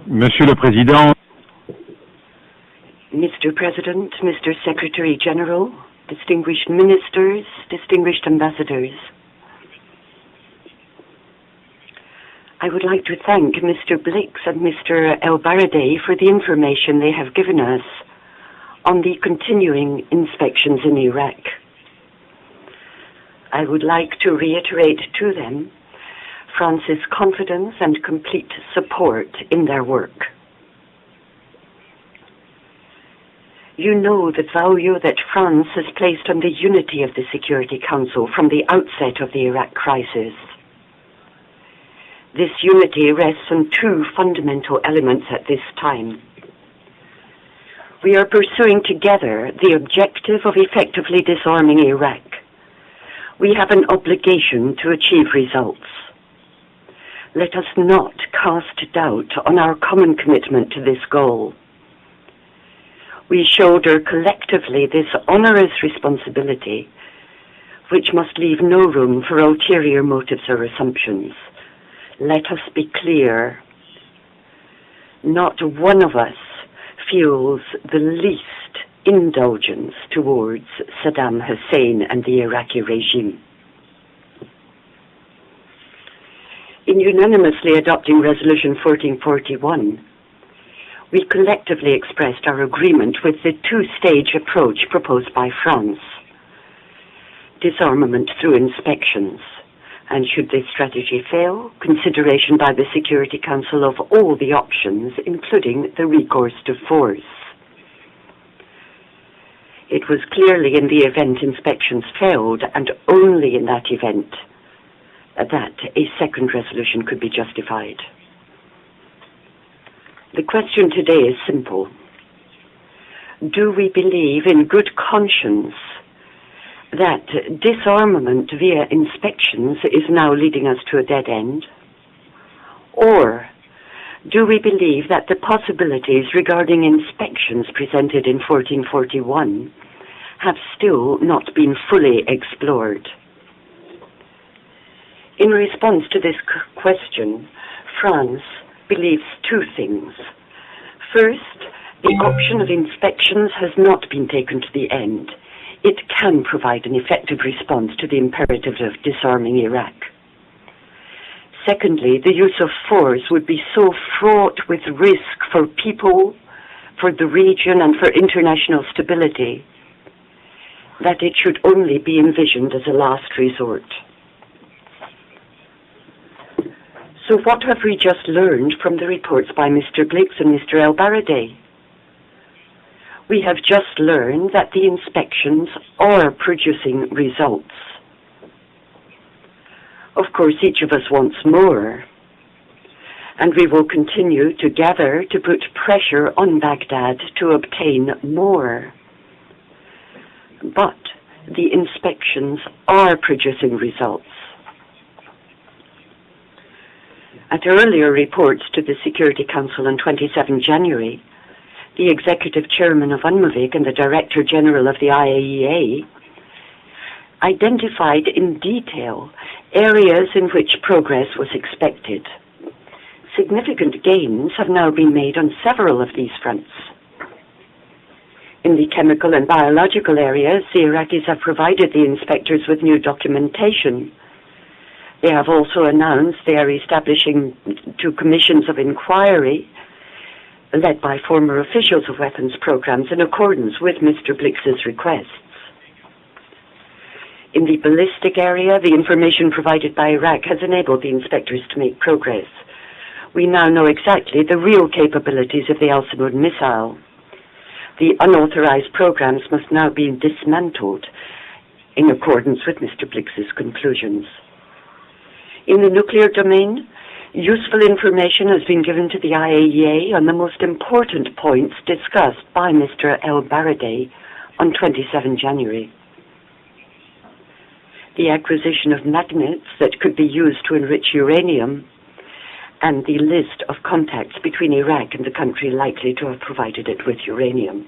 Monsieur le Président, Mr. President, Mr. Secretary General, distinguished ministers, distinguished ambassadors, I would like to thank Mr. Blix and Mr. El Baradei for the information they have given us on the continuing inspections in Iraq. I would like to reiterate to them France's confidence and complete support in their work. You know the value that France has placed on the unity of the Security Council from the outset of the Iraq crisis. This unity rests on two fundamental elements at this time. We are pursuing together the objective of effectively disarming Iraq. We have an obligation to achieve results. Let us not cast doubt on our common commitment to this goal. We shoulder collectively this onerous responsibility, which must leave no room for ulterior motives or assumptions. Let us be clear. Not one of us feels the least indulgence towards Saddam Hussein and the Iraqi regime. In unanimously adopting Resolution 1441, we collectively expressed our agreement with the two-stage approach proposed by France. Disarmament through inspections, and should this strategy fail, consideration by the Security Council of all the options, including the recourse to force. It was clearly in the event inspections failed, and only in that event, that a second resolution could be justified. The question today is simple. Do we believe in good conscience that disarmament via inspections is now leading us to a dead end? Or do we believe that the possibilities regarding inspections presented in 1441 have still not been fully explored? In response to this question, France believes two things. First, the option of inspections has not been taken to the end. It can provide an effective response to the imperative of disarming Iraq. Secondly, the use of force would be so fraught with risk for people, for the region, and for international stability that it should only be envisioned as a last resort. So what have we just learned from the reports by Mr. Blix and Mr. El Baradei? We have just learned that the inspections are producing results. Of course, each of us wants more, and we will continue to gather to put pressure on Baghdad to obtain more. But the inspections are producing results. At earlier reports to the Security Council on 27 January, the Executive Chairman of UNMOVIC and the Director General of the IAEA identified in detail areas in which progress was expected. Significant gains have now been made on several of these fronts. In the chemical and biological areas, the Iraqis have provided the inspectors with new documentation. They have also announced they are establishing two commissions of inquiry led by former officials of weapons programs in accordance with Mr. Blix's requests. In the ballistic area, the information provided by Iraq has enabled the inspectors to make progress. We now know exactly the real capabilities of the Al-Samud missile. The unauthorized programs must now be dismantled in accordance with Mr. Blix's conclusions. In the nuclear domain, useful information has been given to the IAEA on the most important points discussed by Mr. El Baradei on 27 January. The acquisition of magnets that could be used to enrich uranium, and the list of contacts between Iraq and the country likely to have provided it with uranium.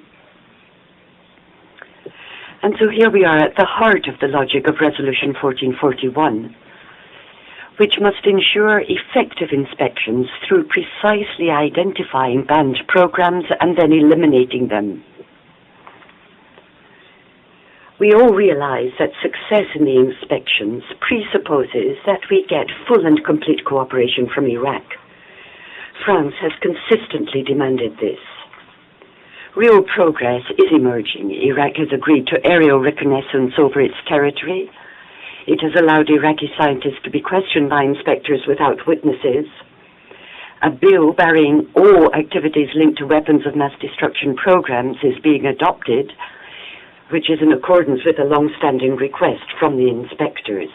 And so here we are at the heart of the logic of Resolution 1441. which must ensure effective inspections through precisely identifying banned programs and then eliminating them. We all realize that success in the inspections presupposes that we get full and complete cooperation from Iraq. France has consistently demanded this. Real progress is emerging. Iraq has agreed to aerial reconnaissance over its territory. It has allowed Iraqi scientists to be questioned by inspectors without witnesses. A bill barring all activities linked to weapons of mass destruction programs is being adopted, which is in accordance with a long-standing request from the inspectors.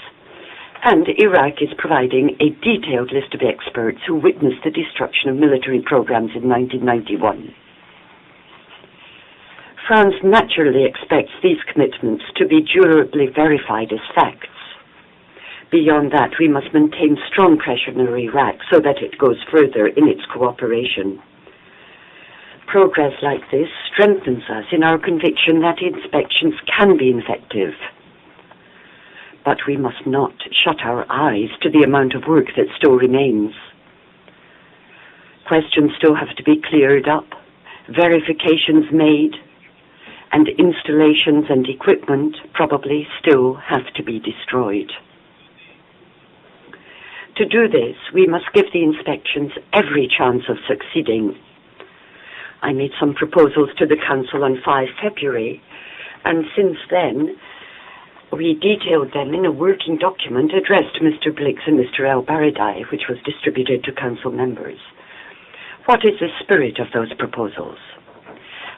And Iraq is providing a detailed list of experts who witnessed the destruction of military programs in 1991. France naturally expects these commitments to be durably verified as facts. Beyond that, we must maintain strong pressure on Iraq so that it goes further in its cooperation. Progress like this strengthens us in our conviction that inspections can be effective. But we must not shut our eyes to the amount of work that still remains. Questions still have to be cleared up, verifications made, and installations and equipment probably still have to be destroyed. To do this, we must give the inspections every chance of succeeding. I made some proposals to the Council on 5 February, and since then, we detailed them in a working document addressed to Mr. Blix and Mr. El-Baradei, which was distributed to Council members. What is the spirit of those proposals?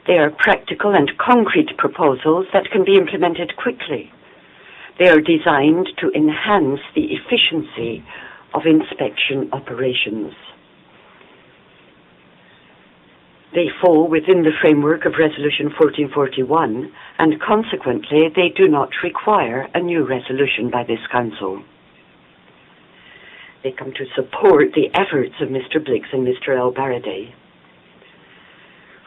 They are practical and concrete proposals that can be implemented quickly. They are designed to enhance the efficiency of inspection operations. They fall within the framework of Resolution 1441, and consequently they do not require a new resolution by this Council. They come to support the efforts of Mr. Blix and Mr. El-Baradei,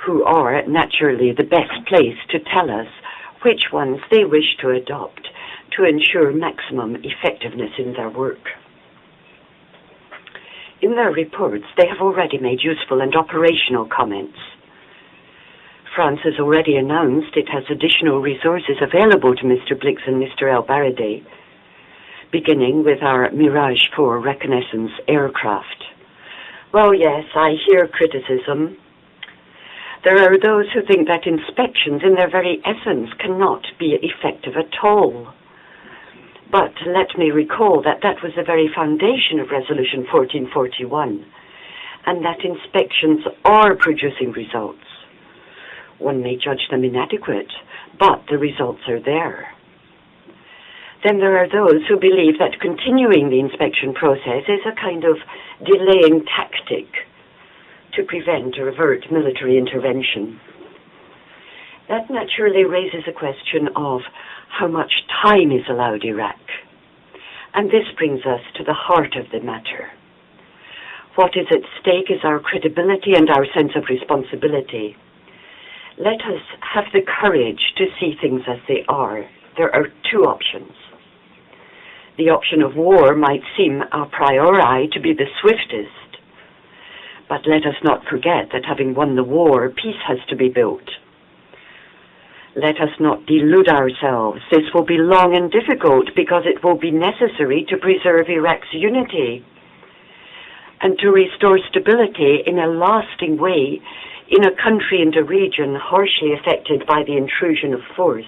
who are naturally the best placed to tell us which ones they wish to adopt to ensure maximum effectiveness in their work. In their reports, they have already made useful and operational comments. France has already announced it has additional resources available to Mr. Blix and Mr. El-Baradei, beginning with our Mirage 4 reconnaissance aircraft. Well, yes, I hear criticism. There are those who think that inspections in their very essence cannot be effective at all. But let me recall that that was the very foundation of Resolution 1441, and that inspections are producing results. One may judge them inadequate, but the results are there. Then there are those who believe that continuing the inspection process is a kind of delaying tactic to prevent or avert military intervention. That naturally raises a question of how much time is allowed Iraq. And this brings us to the heart of the matter. What is at stake is our credibility and our sense of responsibility. Let us have the courage to see things as they are. There are two options. The option of war might seem a priori to be the swiftest, but let us not forget that having won the war, peace has to be built. Let us not delude ourselves. This will be long and difficult because it will be necessary to preserve Iraq's unity and to restore stability in a lasting way in a country and a region harshly affected by the intrusion of force.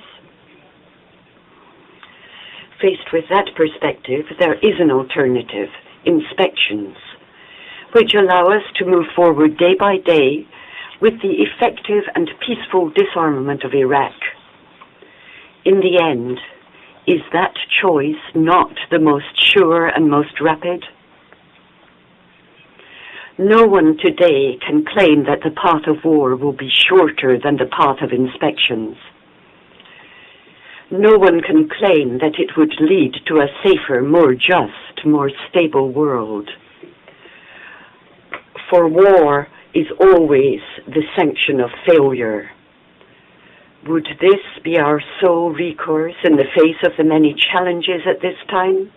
Faced with that perspective, there is an alternative, inspections, which allow us to move forward day by day with the effective and peaceful disarmament of Iraq. In the end, is that choice not the most sure and most rapid? No one today can claim that the path of war will be shorter than the path of inspections. No one can claim that it would lead to a safer, more just, more stable world. For war is always the sanction of failure. Would this be our sole recourse in the face of the many challenges at this time?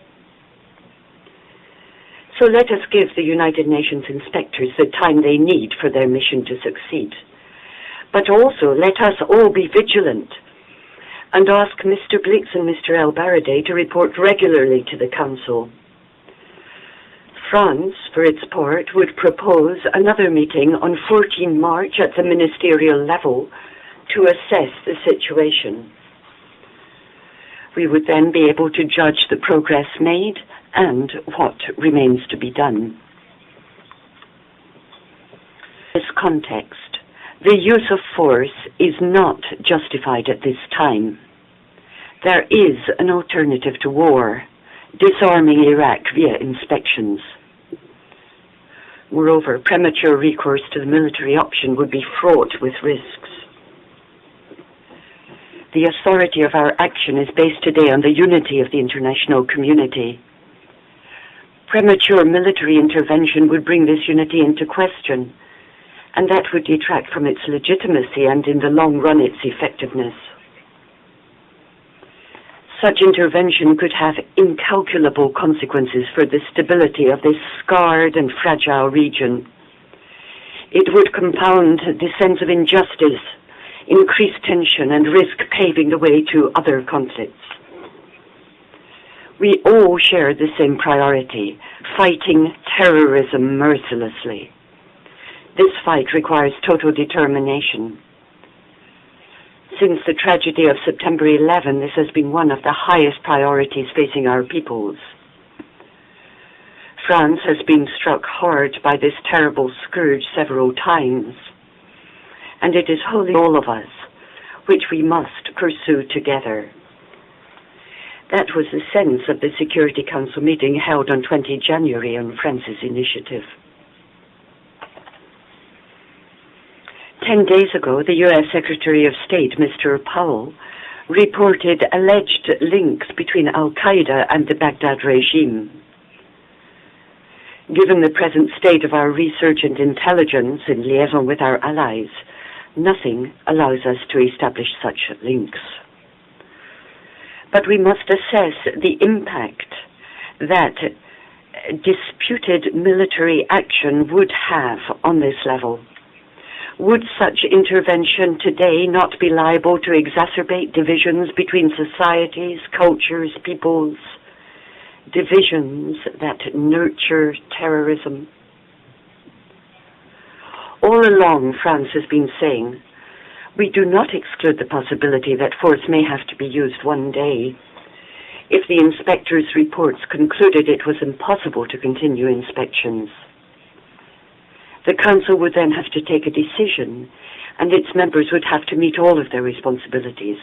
So let us give the United Nations inspectors the time they need for their mission to succeed. But also let us all be vigilant and ask Mr. Blix and Mr. El Baradei to report regularly to the Council. France, for its part, would propose another meeting on 14 March at the ministerial level to assess the situation. We would then be able to judge the progress made and what remains to be done. In this context, the use of force is not justified at this time. There is an alternative to war, disarming Iraq via inspections. Moreover, premature recourse to the military option would be fraught with risks. The authority of our action is based today on the unity of the international community. Premature military intervention would bring this unity into question, and that would detract from its legitimacy and, in the long run, its effectiveness. Such intervention could have incalculable consequences for the stability of this scarred and fragile region. It would compound the sense of injustice, increase tension, and risk paving the way to other conflicts. We all share the same priority, fighting terrorism mercilessly. This fight requires total determination. Since the tragedy of September 11, this has been one of the highest priorities facing our peoples. France has been struck hard by this terrible scourge several times, and it is wholly all of us, which we must pursue together. That was the sense of the Security Council meeting held on 20 January on France's initiative. 10 days ago, the U.S. Secretary of State, Mr. Powell, reported alleged links between al-Qaeda and the Baghdad regime. Given the present state of our research and intelligence in liaison with our allies, nothing allows us to establish such links. But we must assess the impact that disputed military action would have on this level. Would such intervention today not be liable to exacerbate divisions between societies, cultures, peoples, divisions that nurture terrorism? All along, France has been saying, we do not exclude the possibility that force may have to be used one day. If the inspectors' reports concluded it was impossible to continue inspections, the Council would then have to take a decision, and its members would have to meet all of their responsibilities.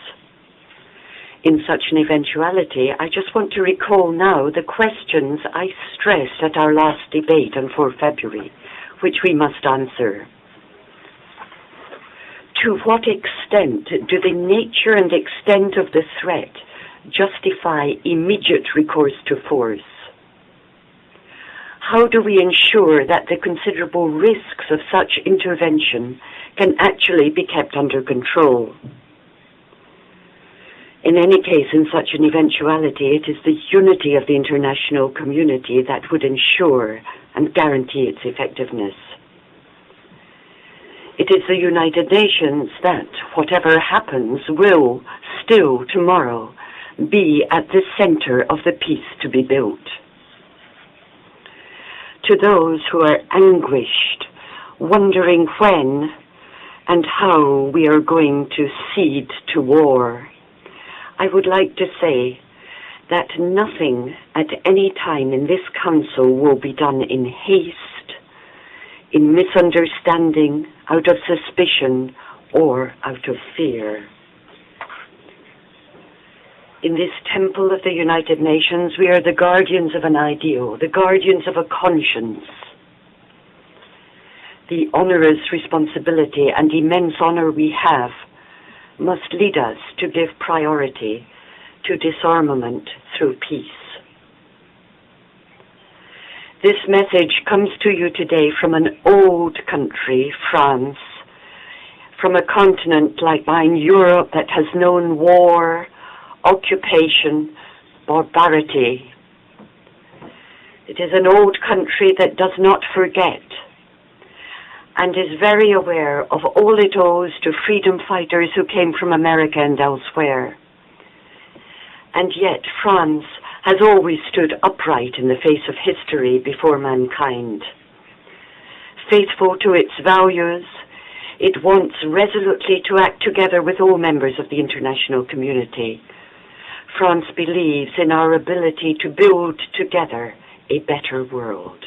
In such an eventuality, I just want to recall now the questions I stressed at our last debate on 4 February, which we must answer. To what extent do the nature and extent of the threat justify immediate recourse to force? How do we ensure that the considerable risks of such intervention can actually be kept under control? In any case, in such an eventuality, it is the unity of the international community that would ensure and guarantee its effectiveness. It is the United Nations that, whatever happens, will still tomorrow be at the center of the peace to be built. To those who are anguished, wondering when and how we are going to cede to war, I would like to say that nothing at any time in this Council will be done in haste, in misunderstanding, out of suspicion, or out of fear. In this temple of the United Nations, we are the guardians of an ideal, the guardians of a conscience. The onerous responsibility and immense honor we have must lead us to give priority to disarmament through peace. This message comes to you today from an old country, France, from a continent like mine, Europe, that has known war, occupation, barbarity. It is an old country that does not forget and is very aware of all it owes to freedom fighters who came from America and elsewhere. And yet France has always stood upright in the face of history before mankind. Faithful to its values, it wants resolutely to act together with all members of the international community. France believes in our ability to build together a better world.